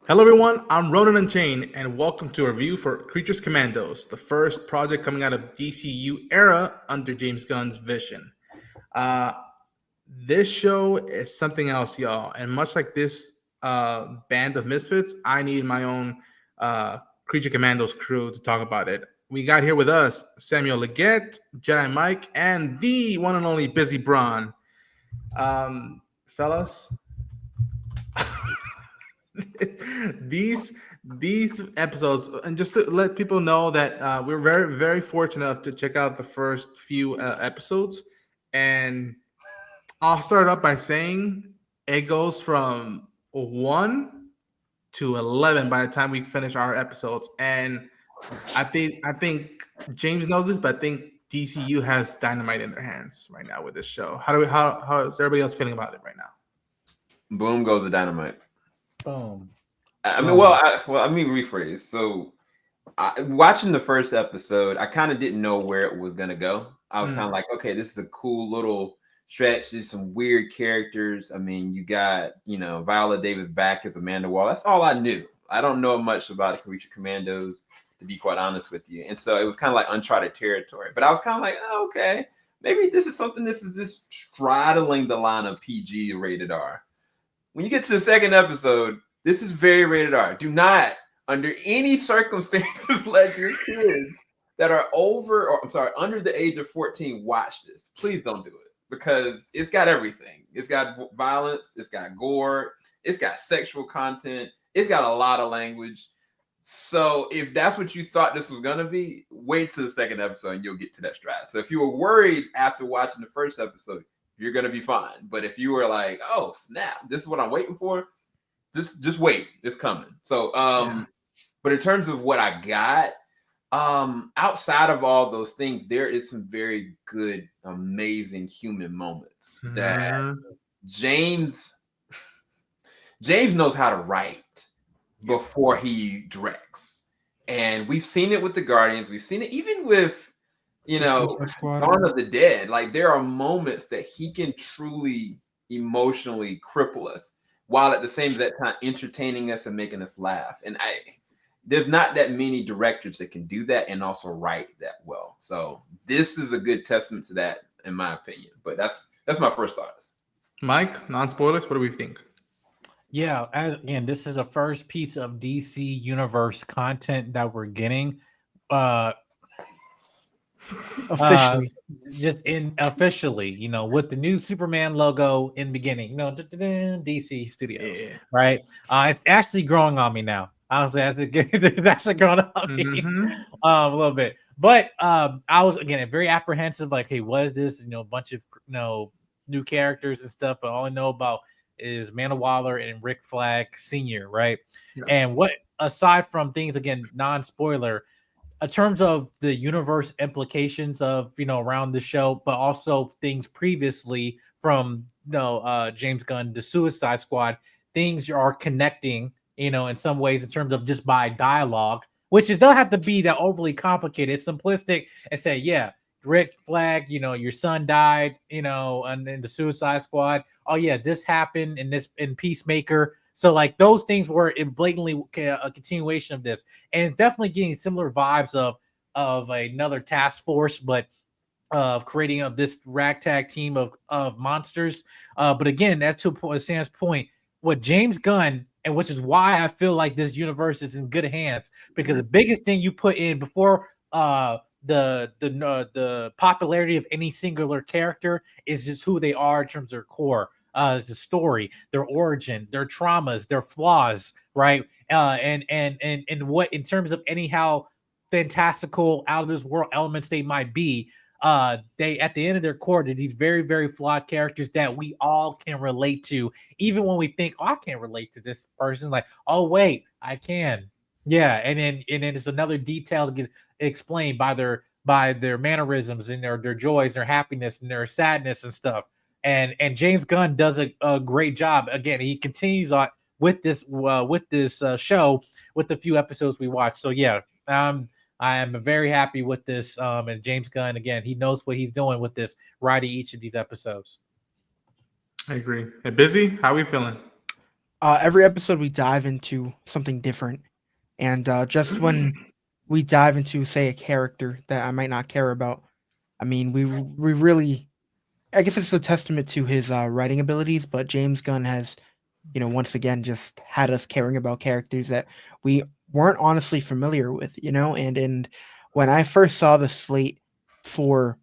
Hello, everyone. I'm Ronan Unchained, and welcome to a review for Creatures Commandos, the first project coming out of DCU era under James Gunn's vision. Uh, this show is something else, y'all. And much like this band of misfits, I need my own Creature Commandos crew to talk about it. We got here with us Samuel Leggett, Jedi Mike, and the one and only Busy Braun. Fellas, these episodes, and just to let people know that we're very fortunate enough to check out the first few episodes, and I'll start up by saying it goes from 1 to 11 by the time we finish our episodes. And I think James knows this, but I think DCU has dynamite in their hands right now with this show. How is everybody else feeling about it right now? Boom goes the dynamite. Boom. Let me rephrase. So, watching the first episode, I kind of didn't know where it was gonna go. I was kind of like, okay, this is a cool little stretch. There's some weird characters. I mean, you got Viola Davis back as Amanda Waller. That's all I knew. I don't know much about Creature Commandos, to be quite honest with you. And so it was kind of like uncharted territory. But I was kind of like, oh, okay, maybe this is something. This is just straddling the line of PG rated R. When you get to the second episode, this is very rated R. Do not, under any circumstances, let your kids that are under the age of 14 watch this. Please don't do it, because it's got everything. It's got violence, it's got gore, it's got sexual content, it's got a lot of language. So if that's what you thought this was gonna be, wait till the second episode and you'll get to that stride. So if you were worried after watching the first episode, you're gonna be fine. But if you were like, oh snap, this is what I'm waiting for, just wait, it's coming. So but in terms of what I got, outside of all those things, there is some very good, amazing human moments that James knows how to write before he directs. And we've seen it with the Guardians, we've seen it even with Dawn of the Dead. Like, there are moments that he can truly emotionally cripple us while at the same time entertaining us and making us laugh. And there's not that many directors that can do that and also write that well. So this is a good testament to that, in my opinion. But that's my first thoughts. Mike, non-spoilers, what do we think? Yeah, again, this is the first piece of DC Universe content that we're getting. Officially. Officially, with the new Superman logo in the beginning, DC Studios, right? It's actually growing on me now. Honestly, it's actually growing on me a little bit. But I was, again, very apprehensive, like, hey, what is this? A bunch of new characters and stuff, but all I know about is Amanda Waller and Rick Flag Sr., right? Yes. And what, aside from things, again, non-spoiler, in terms of the universe implications of around the show, but also things previously from James Gunn, the Suicide Squad, things are connecting in some ways in terms of just by dialogue, which it doesn't have to be that overly complicated. It's simplistic and say, yeah, Rick Flag, your son died, and in the Suicide Squad. Oh yeah, this happened in Peacemaker. So like those things were blatantly a continuation of this, and definitely getting similar vibes of another task force, but of creating of this ragtag team of monsters. But again, that's to Sam's point. What James Gunn, and which is why I feel like this universe is in good hands, because the biggest thing you put in before the popularity of any singular character is just who they are in terms of their core. The story, their origin, their traumas, their flaws, right? And what, in terms of anyhow fantastical, out of this world elements they might be, they, at the end of their core, they're these very, very flawed characters that we all can relate to, even when we think, oh, I can't relate to this person. Like, oh wait, I can. Yeah, and then it's another detail to get explained by their mannerisms and their joys, their happiness, and their sadness and stuff. And James Gunn does a great job. Again, he continues on with this show with the few episodes we watched. So yeah, I am very happy with this. And James Gunn, again, he knows what he's doing with this, writing each of these episodes. I agree. Hey, Busy, how are we feeling? Every episode we dive into something different, and just when we dive into, say, a character that I might not care about, I mean, we really, I guess it's a testament to his writing abilities. But James Gunn has, once again, just had us caring about characters that we weren't honestly familiar with, and when I first saw the slate for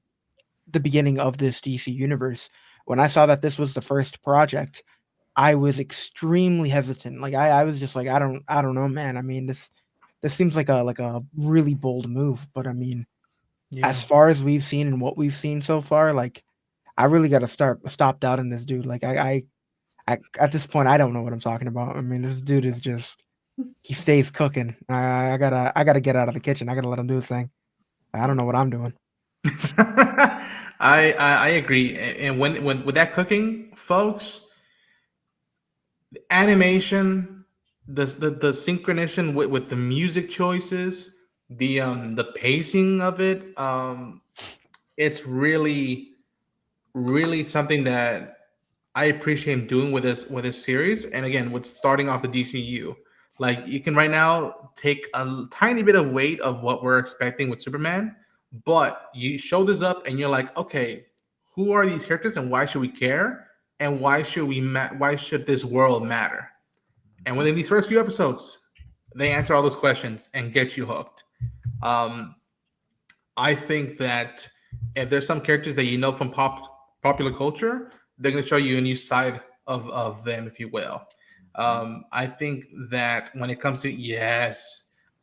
the beginning of this DC universe, when I saw that this was the first project, I was extremely hesitant. Like I was just like, I don't know, man. I mean, this seems like a really bold move, but I mean, as far as we've seen and what we've seen so far, like I really got to stop doubting this dude. Like I at this point, I don't know what I'm talking about. I mean, this dude is just he stays cooking. I gotta get out of the kitchen. I gotta let him do his thing. I don't know what I'm doing. I agree. And when with that cooking, folks, animation, the synchronization with the music choices, the pacing of it, it's really something that I appreciate him doing with this series. And again, with starting off the DCU, like you can right now take a tiny bit of weight of what we're expecting with Superman, but you show this up and you're like, okay, who are these characters and why should we care? And why should this world matter? And within these first few episodes, they answer all those questions and get you hooked. Um, I think that if there's some characters that you know from popular culture, they're going to show you a new side of them, if you will. I think that when it comes to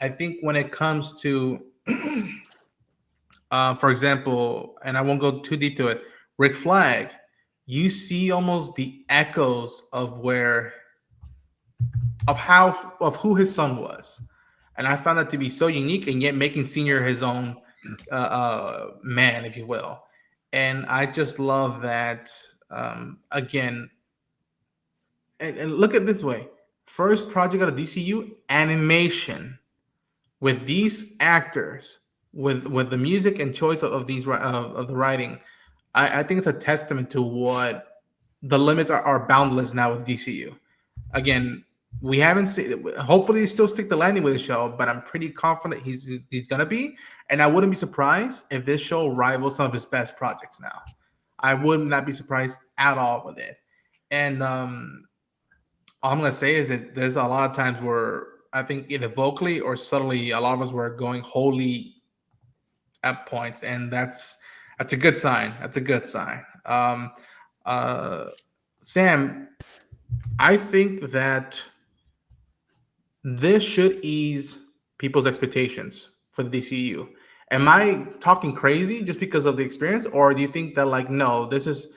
I think when it comes to, for example, and I won't go too deep to it, Rick Flag, you see almost the echoes of who his son was, and I found that to be so unique, and yet making Senior his own man, if you will. And I just love that. Again, and look at it this way: first project out of DCU animation with these actors, with the music and choice of these of the writing. I think it's a testament to what the limits are boundless now with DCU. Again, we haven't seen. Hopefully, they still stick the landing with the show, but I'm pretty confident he's gonna be. And I wouldn't be surprised if this show rivals some of his best projects now. I would not be surprised at all with it. And all I'm gonna say is that there's a lot of times where I think either vocally or subtly, a lot of us were going wholly at points, and that's a good sign. That's a good sign. Uh, Sam, I think that this should ease people's expectations for the DCU. Am I talking crazy just because of the experience, or do you think that like no, this is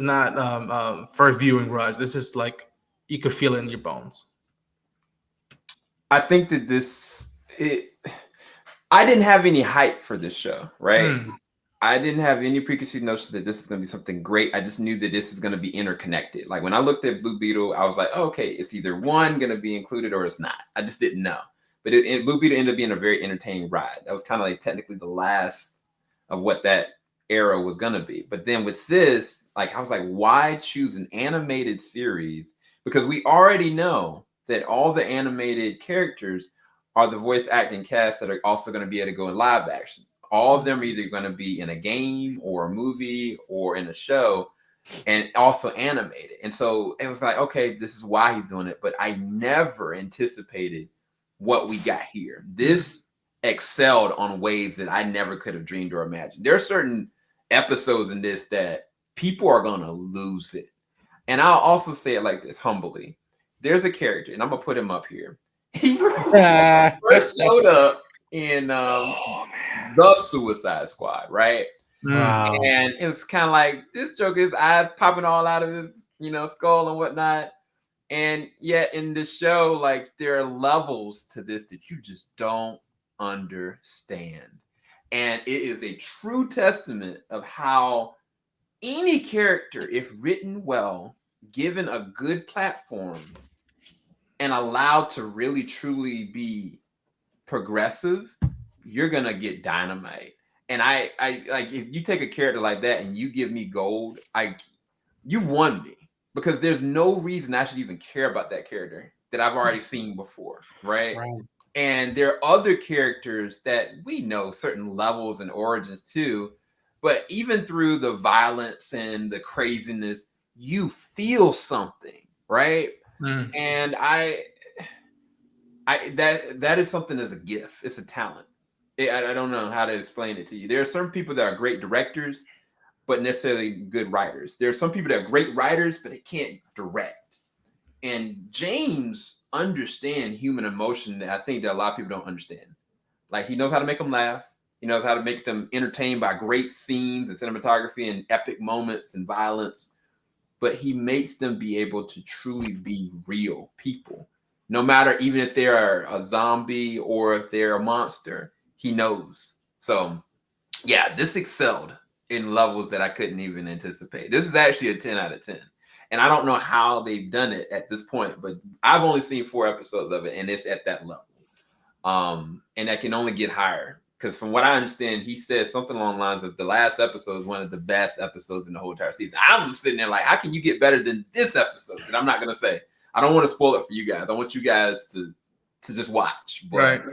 not first viewing rush. This is like you could feel it in your bones. I think that I didn't have any hype for this show, right? I didn't have any preconceived notion that this is going to be something great. I just knew that this is going to be interconnected. Like when I looked at Blue Beetle, I was like, oh, okay, it's either one going to be included or it's not. I just didn't know. But Blue Beetle ended up being a very entertaining ride. That was kind of like technically the last of what that era was going to be. But then with this, like I was like, why choose an animated series? Because we already know that all the animated characters are the voice acting cast that are also going to be able to go in live action. All of them are either going to be in a game or a movie or in a show and also animated. And so it was like, okay, this is why he's doing it. But I never anticipated what we got here. This excelled on ways that I never could have dreamed or imagined. There are certain episodes in this that people are going to lose it. And I'll also say it like this humbly. There's a character, and I'm going to put him up here. He first showed up in the Suicide Squad, right? Wow. And it was kind of like this Joker's eyes popping all out of his, skull and whatnot. And yet in this show, like there are levels to this that you just don't understand. And it is a true testament of how any character, if written well, given a good platform, and allowed to really truly be progressive, you're gonna get dynamite. And I like if you take a character like that and you give me gold, you've won me. because there's no reason I should even care about that character that I've already seen before, right? And there are other characters that we know certain levels and origins too, but even through the violence and the craziness, you feel something, right? And that is something as a gift. It's a talent. I don't know how to explain it to you. There are some people that are great directors, but necessarily good writers. There are some people that are great writers, but they can't direct. And James understands human emotion that I think that a lot of people don't understand. Like, he knows how to make them laugh. He knows how to make them entertained by great scenes and cinematography and epic moments and violence. But he makes them be able to truly be real people. No matter even if they're a zombie or if they're a monster, he knows. So, yeah, this excelled in levels that I couldn't even anticipate. This is actually a 10 out of 10. And I don't know how they've done it at this point, but I've only seen 4 episodes of it, and it's at that level. And that can only get higher. Because from what I understand, he said something along the lines of the last episode is one of the best episodes in the whole entire season. I'm sitting there like, how can you get better than this episode? And I'm not going to say. I don't want to spoil it for you guys. I want you guys to just watch. But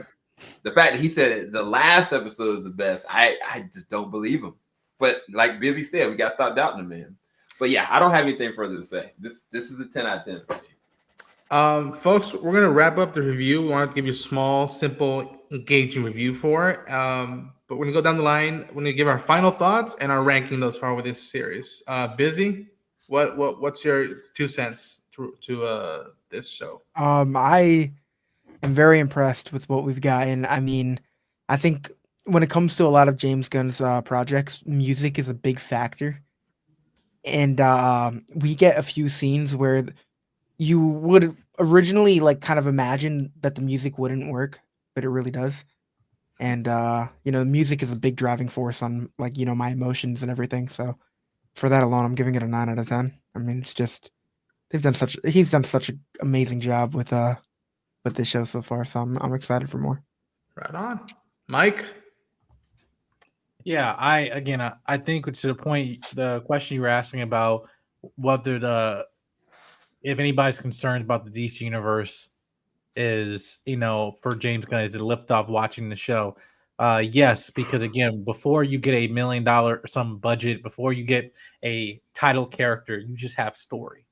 the fact that he said the last episode is the best, I just don't believe him. But like Busy said, we got to stop doubting the man. But yeah, I don't have anything further to say. This is a 10 out of 10 for me. Folks, we're going to wrap up the review. We wanted to give you a small, simple, engaging review for it. But we're going to go down the line. We're going to give our final thoughts and our ranking thus far with this series. Busy, what's your 2 cents to this show? I am very impressed with what we've gotten. I mean, I think when it comes to a lot of James Gunn's projects, music is a big factor. And we get a few scenes where you would originally like kind of imagine that the music wouldn't work, but it really does. And music is a big driving force on like, my emotions and everything. So for that alone, I'm giving it a 9 out of 10. I mean, it's just he's done such an amazing job with this show so far. So I'm excited for more. Right on. Mike? Yeah, I think to the point, the question you were asking about whether if anybody's concerned about the DC universe is, for James Gunn, is it lift off watching the show? Yes, because again, before you get $1 million or some budget, before you get a title character, you just have story.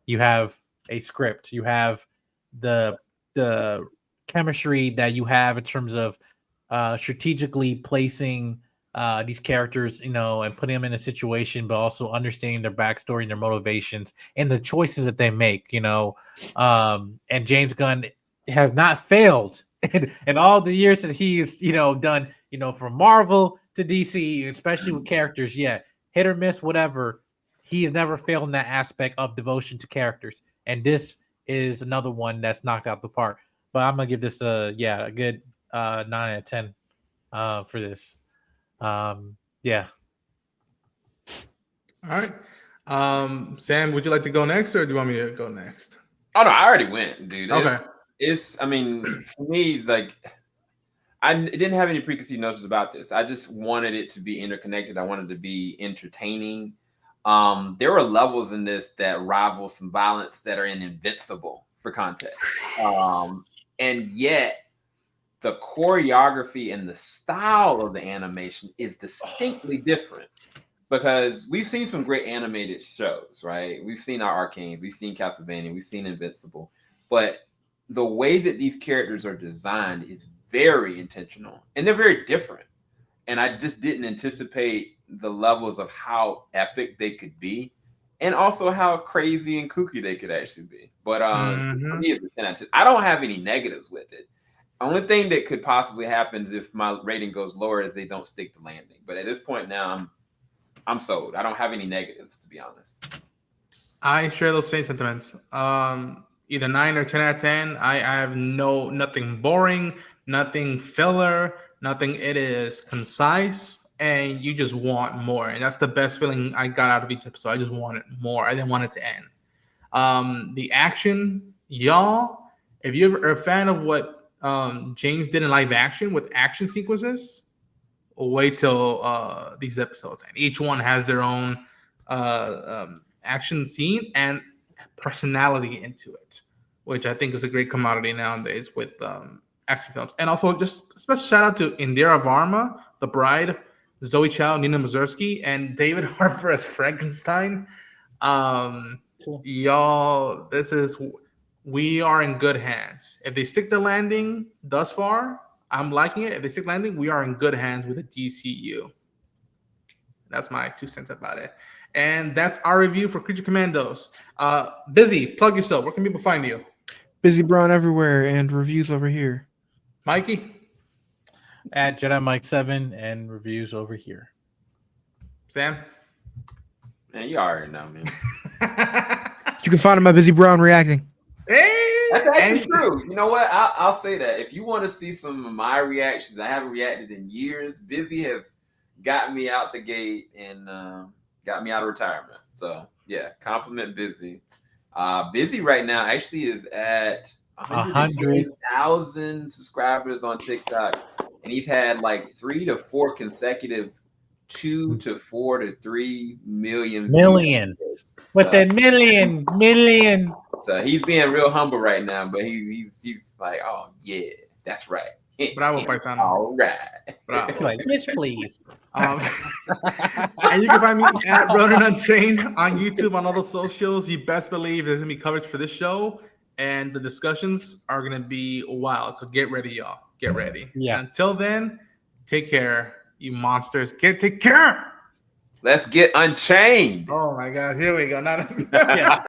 You have a script. You have the chemistry that you have in terms of strategically placing these characters, and putting them in a situation, but also understanding their backstory and their motivations and the choices that they make, and James Gunn has not failed in all the years that he's, done, from Marvel to DC, especially with characters. Yeah, hit or miss, whatever. He has never failed in that aspect of devotion to characters. And this is another one that's knocked out the park. But I'm going to give this a good 9 out of 10 for this. Yeah. All right. Sam, would you like to go next, or do you want me to go next? Oh no, I already went, dude. Okay. I mean, for me, like, I didn't have any preconceived notions about this. I just wanted it to be interconnected. I wanted it to be entertaining. There were levels in this that rival some violence that are in Invincible for context. And yet the choreography and the style of the animation is distinctly different, because we've seen some great animated shows, right? We've seen our Arcanes, we've seen Castlevania, we've seen Invincible, but the way that these characters are designed is very intentional, and they're very different. And I just didn't anticipate the levels of how epic they could be, and also how crazy and kooky they could actually be. But for me, it's a 10 out of 10. I don't have any negatives with it. Only thing that could possibly happen is if my rating goes lower, is they don't stick the landing. But at this point now, I'm sold. I don't have any negatives, to be honest. I share those same sentiments. Either 9 or 10 out of 10. I have nothing boring, nothing filler, nothing. It is concise, and you just want more. And that's the best feeling I got out of each episode. I just wanted more. I didn't want it to end. The action, y'all, if you're a fan of what James did in live action with action sequences, wait till these episodes. And each one has their own action scene, and personality into it, which I think is a great commodity nowadays with action films. And also, just special shout out to Indira Varma, The Bride, Zoe Chow, Nina Mazursky, and David Harbour as Frankenstein. Y'all, we are in good hands. If they stick the landing thus far, I'm liking it. If they stick landing, we are in good hands with the DCU. That's my 2 cents about it. And that's our review for Creature Commandos. Busy, plug yourself. Where can people find you? Busy Brown everywhere and reviews over here. Mikey? At Jedi Mike 7 and reviews over here. Sam? Man, you already know, man. You can find him at Busy Brown reacting. Hey, that's actually true. You know what? I'll say that. If you want to see some of my reactions, I haven't reacted in years. Busy has got me out the gate and got me out of retirement. So yeah, compliment Busy. Busy right now actually is at 100,000 subscribers on TikTok, and he's had like 3 to 4 consecutive 2 to 4 to 3 million views. With a million. So he's being real humble right now, but he's like, oh yeah, that's right. Bravo, paisano. All right. Bravo. Like, bitch, please. And you can find me at Ronan Unchained on YouTube, on all the socials. You best believe there's gonna be coverage for this show, and the discussions are gonna be wild. So get ready, y'all. Get ready. Yeah. Until then, take care, you monsters. Take care. Let's get unchained. Oh my God, here we go. Yeah.